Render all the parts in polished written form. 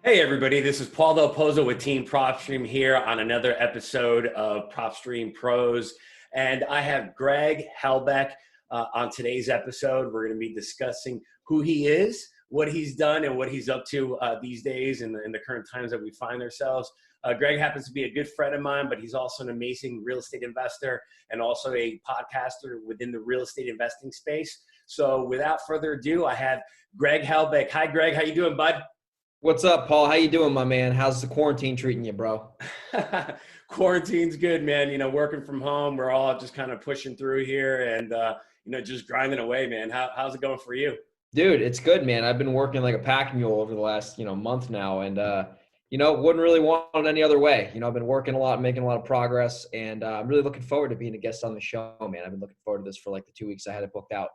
Hey everybody, this is Pozo with Team PropStream here on another episode of PropStream Pros. And I have Greg Helbeck on today's episode. We're going to be discussing who he is, what he's done, and what he's up to these days in the current times that we find ourselves. Greg happens to be a good friend of mine, but he's also an amazing real estate investor and also a podcaster within the real estate investing space. So without further ado, I have Greg Helbeck. Hi Greg, how you doing, bud? What's up, Paul? How you doing, my man? How's the quarantine treating you, bro? Quarantine's good, man. Working from home, we're all just kind of pushing through here and, just grinding away, man. How's it going for you? Dude, it's good, man. I've been working like a pack mule over the last, month now, and wouldn't really want it any other way. I've been working a lot, making a lot of progress, and I'm really looking forward to being a guest on the show, man. I've been looking forward to this for like the 2 weeks I had it booked out.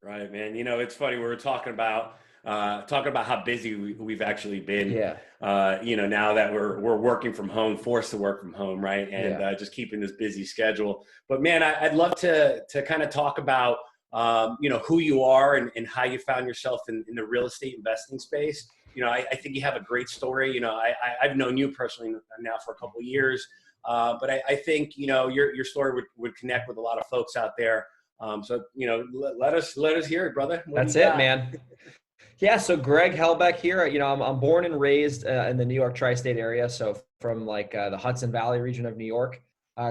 Right, man. It's funny. We were talking about how busy we've actually been. Yeah. Now that we're working from home, forced to work from home, right? And just keeping this busy schedule. But man, I'd love to kind of talk about who you are and how you found yourself in the real estate investing space. I think you have a great story. I've known you personally now for a couple of years, but I think your story would connect with a lot of folks out there. Let us hear it, brother. That's it, man. Yeah, so Greg Helbeck here. I'm born and raised in the New York tri-state area, so from like the Hudson Valley region of New York.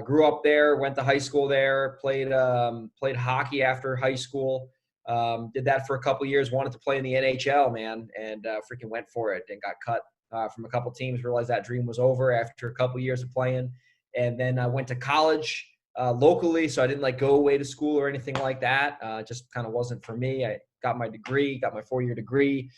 Grew up there, went to high school there, played hockey after high school. Did that for a couple years. Wanted to play in the NHL, man, and freaking went for it and got cut from a couple teams. Realized that dream was over after a couple years of playing, and then I went to college locally, so I didn't like go away to school or anything like that. Just kind of wasn't for me. I got my degree, got my 4-year degree.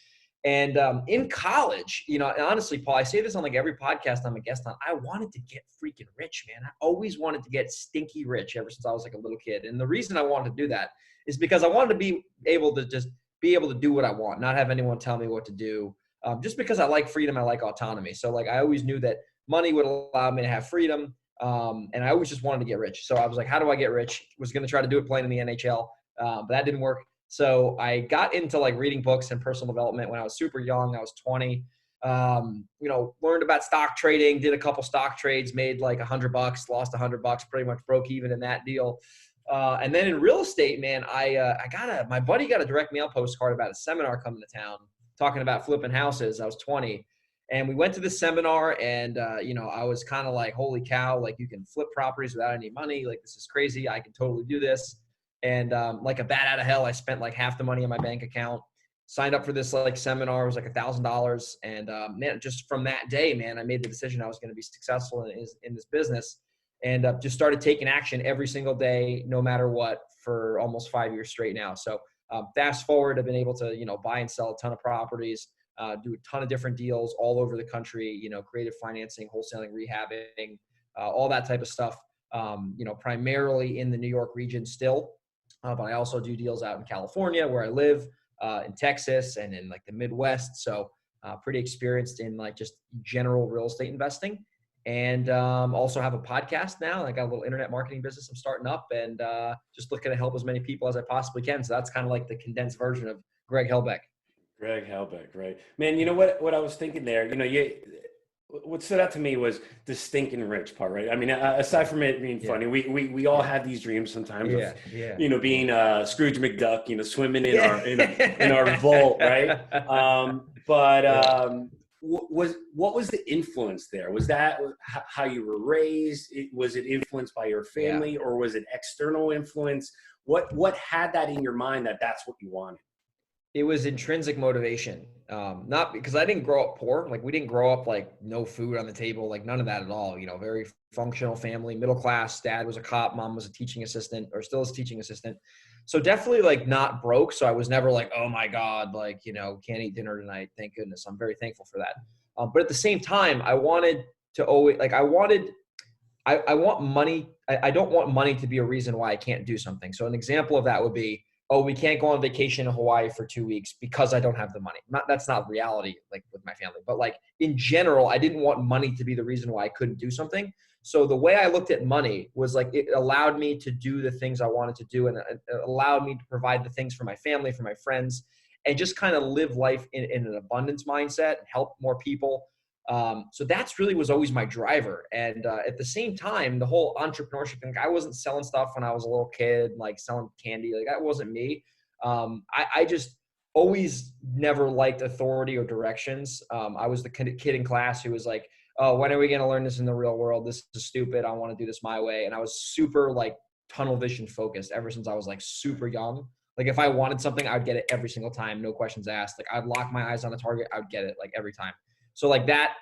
And in college, and honestly, Paul, I say this on like every podcast I'm a guest on, I wanted to get freaking rich, man. I always wanted to get stinky rich ever since I was like a little kid. And the reason I wanted to do that is because I wanted to be able to do what I want, not have anyone tell me what to do. Just because I like freedom, I like autonomy. So like I always knew that money would allow me to have freedom. And I always just wanted to get rich. So I was like, how do I get rich? Was going to try to do it playing in the NHL, but that didn't work. So I got into like reading books and personal development when I was super young. I was 20. Learned about stock trading, did a couple stock trades, made like $100, lost $100, pretty much broke even in that deal. And then in real estate, man, my buddy got a direct mail postcard about a seminar coming to town talking about flipping houses. I was 20. And we went to the seminar and, I was kind of like, holy cow, like you can flip properties without any money. Like, this is crazy. I can totally do this. And like a bat out of hell, I spent like half the money in my bank account, signed up for this like seminar. It was like $1,000. And man, just from that day, man, I made the decision I was going to be successful in this business and just started taking action every single day, no matter what, for almost 5 years straight now. So fast forward, I've been able to, buy and sell a ton of properties. Do a ton of different deals all over the country, creative financing, wholesaling, rehabbing, all that type of stuff, primarily in the New York region still. But I also do deals out in California where I live, in Texas and in like the Midwest. So pretty experienced in like just general real estate investing. And also have a podcast now. I got a little internet marketing business I'm starting up and just looking to help as many people as I possibly can. So that's kind of like the condensed version of Greg Helbeck. Greg Helbeck, right? Man, you know what I was thinking there, what stood out to me was the stinking rich part, right? I mean, aside from it being funny, we all have these dreams sometimes of, being Scrooge McDuck, swimming in our vault, right? What was the influence there? Was that how you were raised? Was it influenced by your family or was it external influence? What had that in your mind that's what you wanted? It was intrinsic motivation. Not because I didn't grow up poor. Like we didn't grow up like no food on the table, like none of that at all. Very functional family, middle class. Dad was a cop, mom was a teaching assistant or still is a teaching assistant. So definitely like not broke. So I was never like, oh my God, like, can't eat dinner tonight. Thank goodness. I'm very thankful for that. But at the same time, I wanted to always like, I want money. I don't want money to be a reason why I can't do something. So an example of that would be, oh, we can't go on vacation in Hawaii for 2 weeks because I don't have the money. That's not reality, like with my family. But like in general, I didn't want money to be the reason why I couldn't do something. So the way I looked at money was like it allowed me to do the things I wanted to do, and it allowed me to provide the things for my family, for my friends. and just kind of live life in an abundance mindset and help more people. So that's really was always my driver. And at the same time, the whole entrepreneurship thing, I wasn't selling stuff when I was a little kid, like selling candy. Like that wasn't me. I just always never liked authority or directions. I was the kid in class who was like, oh, when are we going to learn this in the real world? This is stupid. I want to do this my way. And I was super like tunnel vision focused ever since I was like super young. Like if I wanted something, I'd get it every single time. No questions asked. Like I'd lock my eyes on a target. I would get it like every time. So like that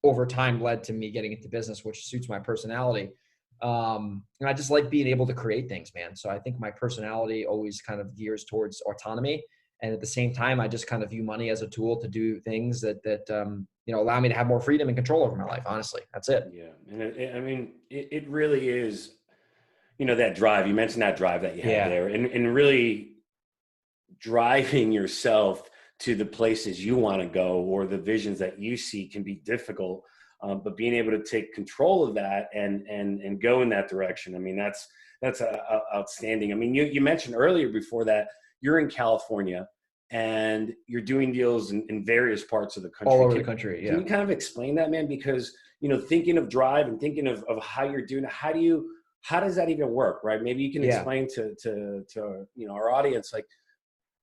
over time led to me getting into business, which suits my personality. And I just like being able to create things, man. So I think my personality always kind of gears towards autonomy. And at the same time, I just kind of view money as a tool to do things that allow me to have more freedom and control over my life. Honestly, that's it. Yeah. And it really is, that drive, you mentioned that drive that you have there, and really driving yourself to the places you want to go or the visions that you see can be difficult. But being able to take control of that and go in that direction. I mean, that's outstanding. I mean, you mentioned earlier before that you're in California and you're doing deals in various parts of the country. All over the country. Yeah. Can you kind of explain that, man? Because, thinking of drive and thinking of how you're doing it, how does that even work? Right. Maybe you can explain to our audience, like,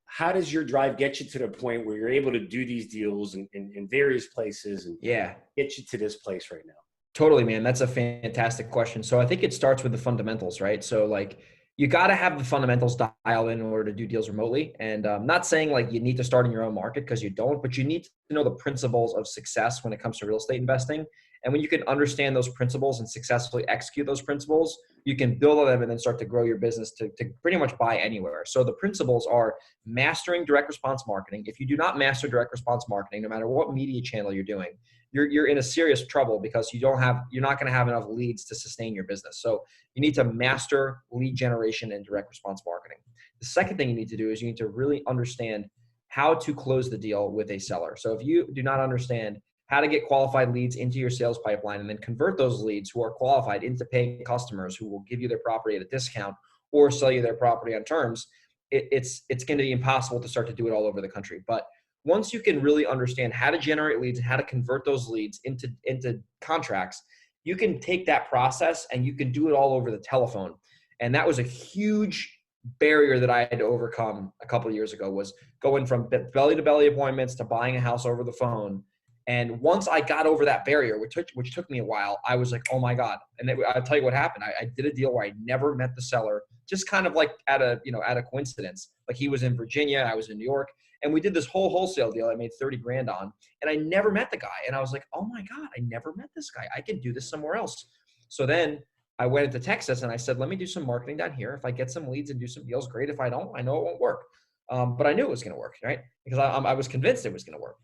how does your drive get you to the point where you're able to do these deals in various places and get you to this place right now? Totally, man. That's a fantastic question. So I think it starts with the fundamentals, right? So like you got to have the fundamentals dialed in order to do deals remotely. And I'm not saying like you need to start in your own market because you don't, but you need to know the principles of success when it comes to real estate investing. And when you can understand those principles and successfully execute those principles, you can build on them and then start to grow your business to pretty much buy anywhere. So the principles are mastering direct response marketing. If you do not master direct response marketing, no matter what media channel you're doing, you're in a serious trouble because you're not going to have enough leads to sustain your business. So you need to master lead generation and direct response marketing. The second thing you need to do is you need to really understand how to close the deal with a seller. So if you do not understand how to get qualified leads into your sales pipeline and then convert those leads who are qualified into paying customers who will give you their property at a discount or sell you their property on terms, it's going to be impossible to start to do it all over the country. But once you can really understand how to generate leads and how to convert those leads into contracts, you can take that process and you can do it all over the telephone. And that was a huge barrier that I had to overcome a couple of years ago, was going from belly to belly appointments to buying a house over the phone. And once I got over that barrier, which took me a while, I was like, oh my God. And I'll tell you what happened. I did a deal where I never met the seller, just kind of like at a coincidence. Like he was in Virginia, I was in New York, and we did this whole wholesale deal I made 30 grand on, and I never met the guy. And I was like, oh my God, I never met this guy. I can do this somewhere else. So then I went into Texas and I said, let me do some marketing down here. If I get some leads and do some deals, great. If I don't, I know it won't work. But I knew it was going to work, right? Because I was convinced it was going to work.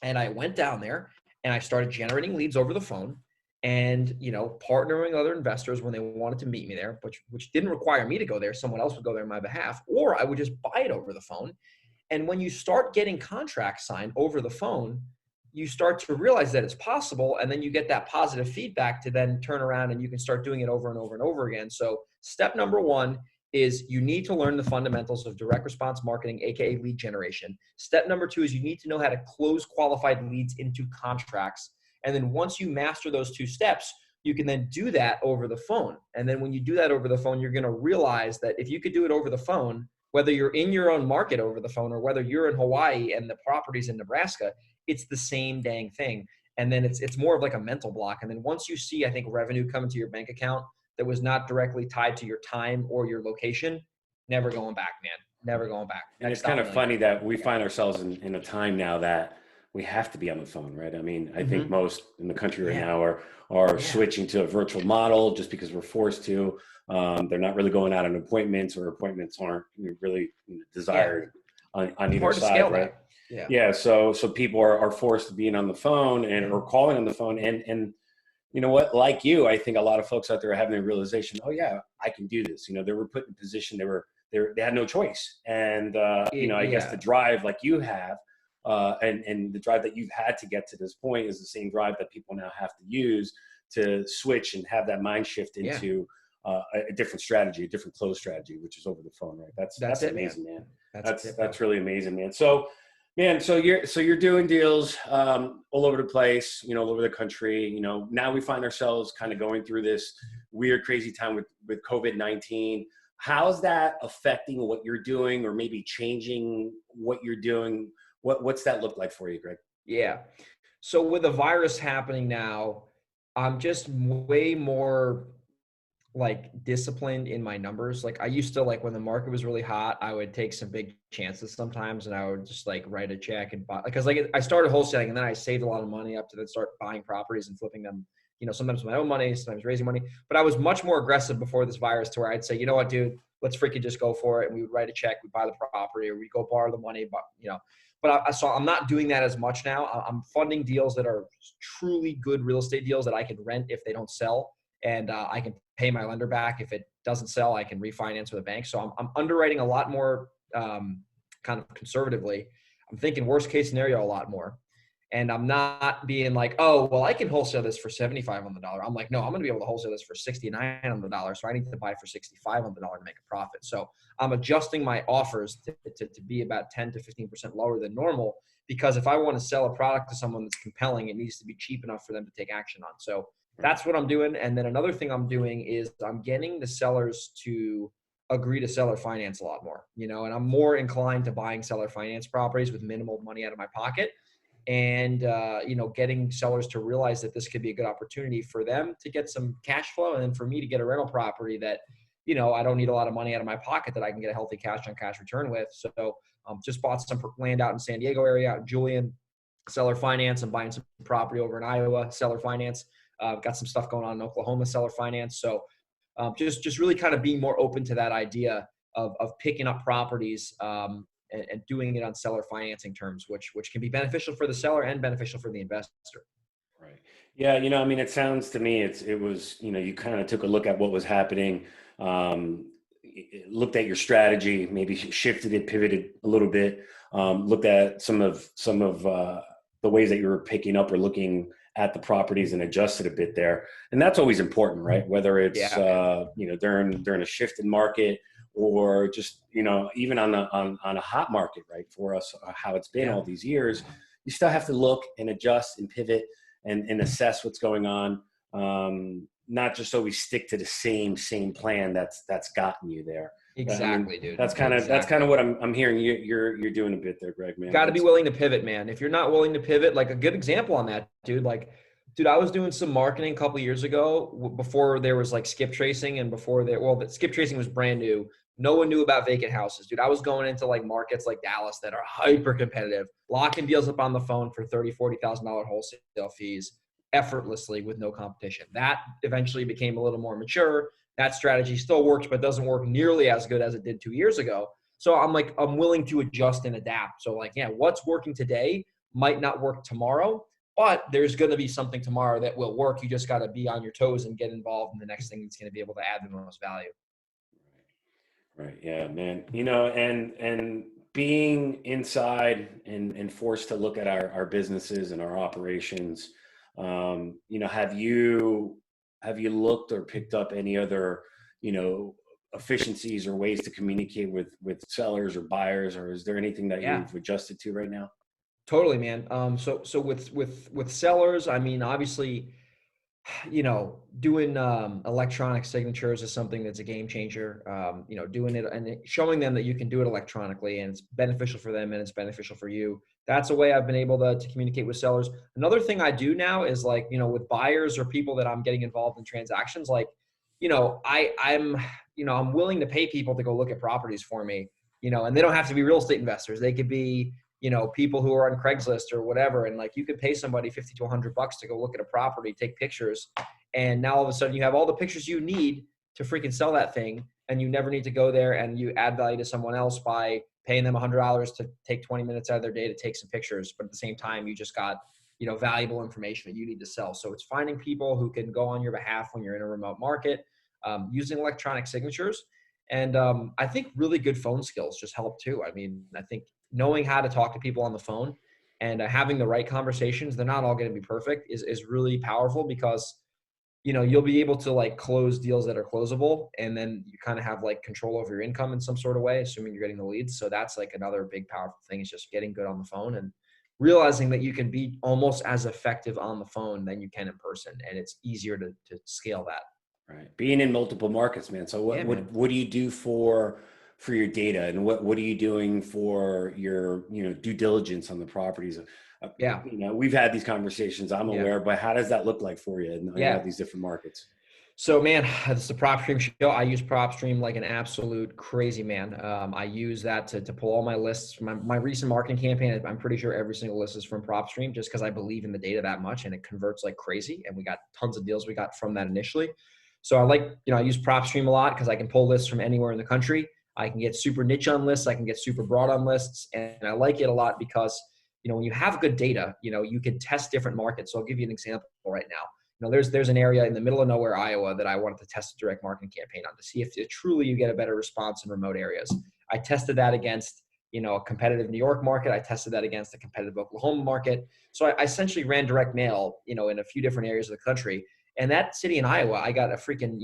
And I went down there and I started generating leads over the phone and, partnering with other investors when they wanted to meet me there, which didn't require me to go there. Someone else would go there on my behalf, or I would just buy it over the phone. And when you start getting contracts signed over the phone, you start to realize that it's possible. And then you get that positive feedback to then turn around and you can start doing it over and over and over again. So step number one is you need to learn the fundamentals of direct response marketing, AKA lead generation. Step number two is you need to know how to close qualified leads into contracts. And then once you master those two steps, you can then do that over the phone. And then when you do that over the phone, you're going to realize that if you could do it over the phone, whether you're in your own market over the phone or whether you're in Hawaii and the property's in Nebraska, it's the same dang thing. And then it's more of like a mental block. And then once you see, I think, revenue come into your bank account that was not directly tied to your time or your location, never going back, man. Never going back. And it's kind of funny that we find ourselves in a time now that we have to be on the phone, right? I mean, I think most in the country right now are switching to a virtual model just because we're forced to. They're not really going out on appointments, or appointments aren't really desired on either side, right? Yeah. So people are forced to being on the phone or calling on the phone. And you know what, like you, I think a lot of folks out there are having a realization, oh yeah, I can do this. They were put in a position, they had no choice. And, I guess the drive like you have, and the drive that you've had to get to this point is the same drive that people now have to use to switch and have that mind shift into a different strategy, a different close strategy, which is over the phone, right? That's amazing, man. That's it, bro. That's really amazing, man. So, man, so you're doing deals all over the place, all over the country. Now we find ourselves kind of going through this weird, crazy time with COVID-19. How's that affecting what you're doing, or maybe changing what you're doing? What's that look like for you, Greg? Yeah. So with the virus happening now, I'm just way more like disciplined in my numbers. Like I used to, like when the market was really hot, I would take some big chances sometimes, and I would just like write a check and buy, because like I started wholesaling and then I saved a lot of money up to then start buying properties and flipping them, sometimes with my own money, sometimes raising money. But I was much more aggressive before this virus, to where I'd say, you know what, dude, let's freaking just go for it. And we would write a check, we buy the property, or we go borrow the money, but I'm not doing that as much now. I'm funding deals that are truly good real estate deals that I can rent if they don't sell, and I can pay my lender back. If it doesn't sell, I can refinance with a bank. So I'm underwriting a lot more kind of conservatively. I'm thinking worst case scenario a lot more. And I'm not being like, oh, well, I can wholesale this for 75 on the dollar. I'm like, no, I'm going to be able to wholesale this for 69 on the dollar. So I need to buy for 65 on the dollar to make a profit. So I'm adjusting my offers to be about 10 to 15% lower than normal, because if I want to sell a product to someone that's compelling, it needs to be cheap enough for them to take action on. So that's what I'm doing. And then another thing I'm doing is I'm getting the sellers to agree to seller finance a lot more, and I'm more inclined to buying seller finance properties with minimal money out of my pocket. And, getting sellers to realize that this could be a good opportunity for them to get some cash flow, and then for me to get a rental property that, I don't need a lot of money out of my pocket, that I can get a healthy cash on cash return with. So just bought some land out in San Diego area, out in Julian, seller finance. I'm buying some property over in Iowa, seller finance. Got some stuff going on in Oklahoma, seller finance. So just really kind of being more open to that idea of picking up properties and doing it on seller financing terms, which can be beneficial for the seller and beneficial for the investor. Right. Yeah. I mean, it sounds to me, it was, you kind of took a look at what was happening, looked at your strategy, maybe shifted it, pivoted a little bit, looked at some of the ways that you were picking up or looking at the properties, and adjusted a bit there. And that's always important, right? Whether it's, during a shift in market, or just, even on a hot market, right? For us, how it's been all these years, you still have to look and adjust and pivot and assess what's going on. Not just always stick to the same plan that's gotten you there. Exactly, dude. That's kind of what I'm hearing you're doing a bit there, Greg, man. Got to be willing to pivot, man. If you're not willing to pivot, like a good example on that, dude, I was doing some marketing a couple of years ago before there was like skip tracing, and the skip tracing was brand new. No one knew about vacant houses, dude. I was going into like markets like Dallas that are hyper competitive, locking deals up on the phone for $30,000, $40,000 wholesale fees effortlessly with no competition. That eventually became a little more mature. That strategy still works, but doesn't work nearly as good as it did 2 years ago. So I'm willing to adjust and adapt. So what's working today might not work tomorrow, but there's going to be something tomorrow that will work. You just got to be on your toes and get involved in the next thing that's going to be able to add the most value. Right. Yeah, man. And being inside and forced to look at our businesses and our operations, have you looked or picked up any other, efficiencies or ways to communicate with sellers or buyers, or is there anything that you've adjusted to right now? Totally, man. So with sellers, I mean, obviously, doing electronic signatures is something that's a game changer. Doing it and showing them that you can do it electronically, and it's beneficial for them and it's beneficial for you. That's a way I've been able to communicate with sellers. Another thing I do now is with buyers or people that I'm getting involved in transactions, I'm willing to pay people to go look at properties for me, and they don't have to be real estate investors. They could be, people who are on Craigslist or whatever. And you could pay somebody $50 to $100 to go look at a property, take pictures. And now all of a sudden you have all the pictures you need to freaking sell that thing. And you never need to go there, and you add value to someone else by paying them $100 to take 20 minutes out of their day to take some pictures. But at the same time, you just got, valuable information that you need to sell. So it's finding people who can go on your behalf when you're in a remote market, using electronic signatures. And I think really good phone skills just help too. I mean, I think knowing how to talk to people on the phone and having the right conversations, they're not all going to be perfect, is really powerful, because you'll be able to like close deals that are closable, and then you kind of have like control over your income in some sort of way, assuming you're getting the leads. So that's like another big powerful thing, is just getting good on the phone and realizing that you can be almost as effective on the phone than you can in person, and it's easier to scale that. Right. Being in multiple markets, man. So Yeah, man. what do you do for your data, and what are you doing for your, due diligence on the properties? Yeah. We've had these conversations, I'm Yeah. aware, but how does that look like for you in all Yeah. these different markets? So man, it's the PropStream show. I use PropStream like an absolute crazy man. I use that to pull all my lists. My recent marketing campaign, I'm pretty sure every single list is from PropStream, just because I believe in the data that much, and it converts like crazy. And we got tons of deals we got from that initially. So I use PropStream a lot because I can pull lists from anywhere in the country. I can get super niche on lists. I can get super broad on lists. And I like it a lot because, when you have good data, you can test different markets. So I'll give you an example right now. There's an area in the middle of nowhere, Iowa, that I wanted to test a direct marketing campaign on to see if truly you get a better response in remote areas. I tested that against, a competitive New York market. I tested that against a competitive Oklahoma market. So I essentially ran direct mail, in a few different areas of the country. And that city in Iowa, I got a freaking,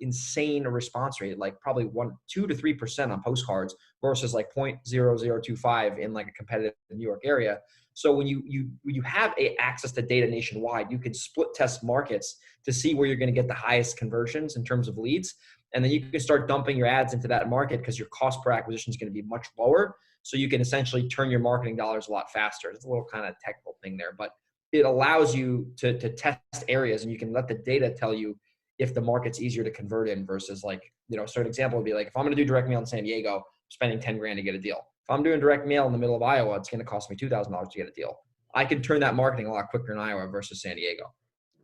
insane response rate, like probably 2 to 3% on postcards versus like 0.0025 in like a competitive New York area. So when you have access to data nationwide, you can split test markets to see where you're going to get the highest conversions in terms of leads. And then you can start dumping your ads into that market because your cost per acquisition is going to be much lower. So you can essentially turn your marketing dollars a lot faster. It's a little kind of technical thing there, but it allows you to test areas, and you can let the data tell you if the market's easier to convert in versus like, so an example would be like, if I'm going to do direct mail in San Diego, I'm spending 10 grand to get a deal. If I'm doing direct mail in the middle of Iowa, it's going to cost me $2,000 to get a deal. I can turn that marketing a lot quicker in Iowa versus San Diego.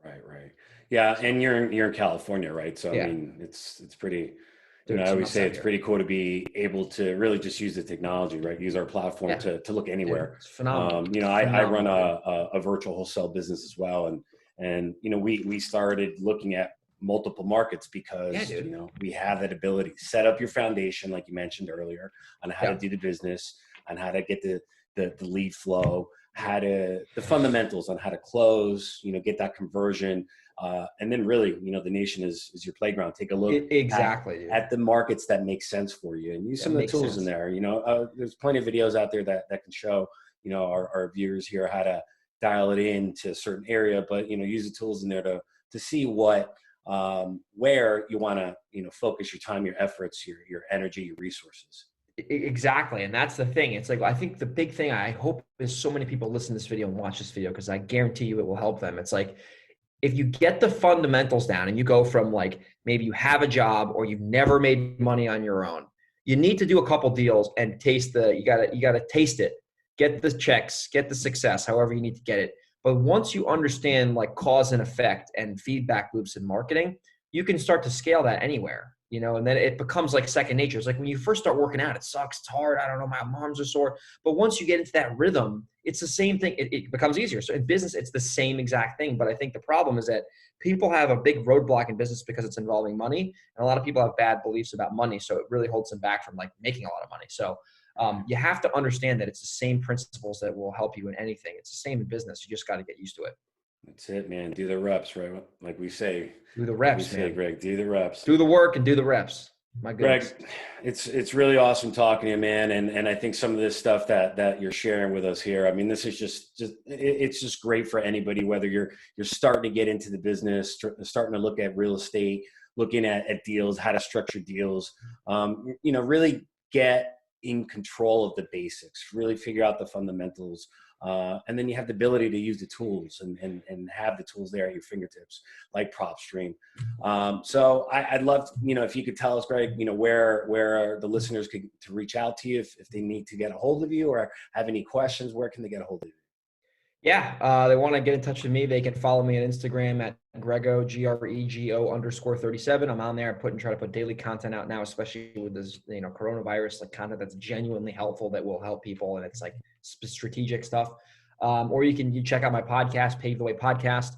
Right. Yeah. And you're in California, right? So, I Yeah. mean, it's pretty, Dude, I it's always nuts say out it's here. pretty cool to be able to really just use the technology, right? Use our platform Yeah. to look Dude, anywhere. it's phenomenal. I run Phenomenal, dude. a virtual wholesale business as well. We started looking at multiple markets Yeah, because, dude. we have that ability to set up your foundation, like you mentioned earlier, on how to Yeah. do the business, on how to get the lead flow, the fundamentals on how to close, get that conversion. And then really, the nation is your playground. Take a look Exactly, dude. at the markets that make sense for you, and use That some of the makes tools in sense. there. There's plenty of videos out there that can show, our viewers here how to dial it in to a certain area, but, use the tools in there to see where you want to, focus your time, your efforts, your energy, your resources. Exactly. And that's the thing. It's like, I think the big thing I hope is so many people listen to this video and watch this video, because I guarantee you it will help them. It's like, if you get the fundamentals down and you go from like, maybe you have a job or you've never made money on your own, you need to do a couple deals and you gotta taste it, get the checks, get the success, however you need to get it. But once you understand like cause and effect and feedback loops in marketing, you can start to scale that anywhere, and then it becomes like second nature. It's like when you first start working out, it sucks, it's hard, I don't know, my arms are sore. But once you get into that rhythm, it's the same thing. It becomes easier. So in business, it's the same exact thing. But I think the problem is that people have a big roadblock in business because it's involving money. And a lot of people have bad beliefs about money. So it really holds them back from like making a lot of money. So you have to understand that it's the same principles that will help you in anything. It's the same in business. You just got to get used to it. That's it, man. Do the reps, right? Like we say, Do the reps, man. Greg, do the reps. Do the work and do the reps. My goodness. Greg, it's really awesome talking to you, man. And I think some of this stuff that you're sharing with us here, I mean, this is it's just great for anybody, whether you're starting to get into the business, starting to look at real estate, looking at deals, how to structure deals, really get in control of the basics, really figure out the fundamentals. And then you have the ability to use the tools and have the tools there at your fingertips, like PropStream. So I'd love, if you could tell us, Greg, where the listeners could to reach out to you if they need to get a hold of you or have any questions, where can they get a hold of you? Yeah, they want to get in touch with me. They can follow me on Instagram at Grego, GREGO_37. I'm on there. Try to put daily content out now, especially with this, coronavirus, like content that's genuinely helpful that will help people. And it's like strategic stuff. Or you check out my podcast, Pave the Way Podcast.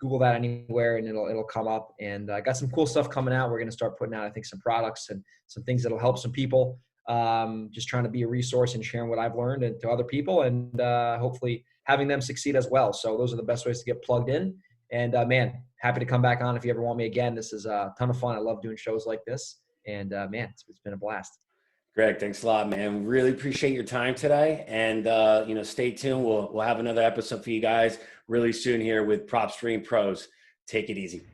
Google that anywhere and it'll come up. And I got some cool stuff coming out. We're going to start putting out, I think, some products and some things that'll help some people. Just trying to be a resource and sharing what I've learned to other people and hopefully having them succeed as well. So those are the best ways to get plugged in. And man, happy to come back on if you ever want me again. This is a ton of fun. I love doing shows like this. And man, it's been a blast. Greg, thanks a lot, man. Really appreciate your time today. And, stay tuned. We'll have another episode for you guys really soon here with PropStream Pros. Take it easy.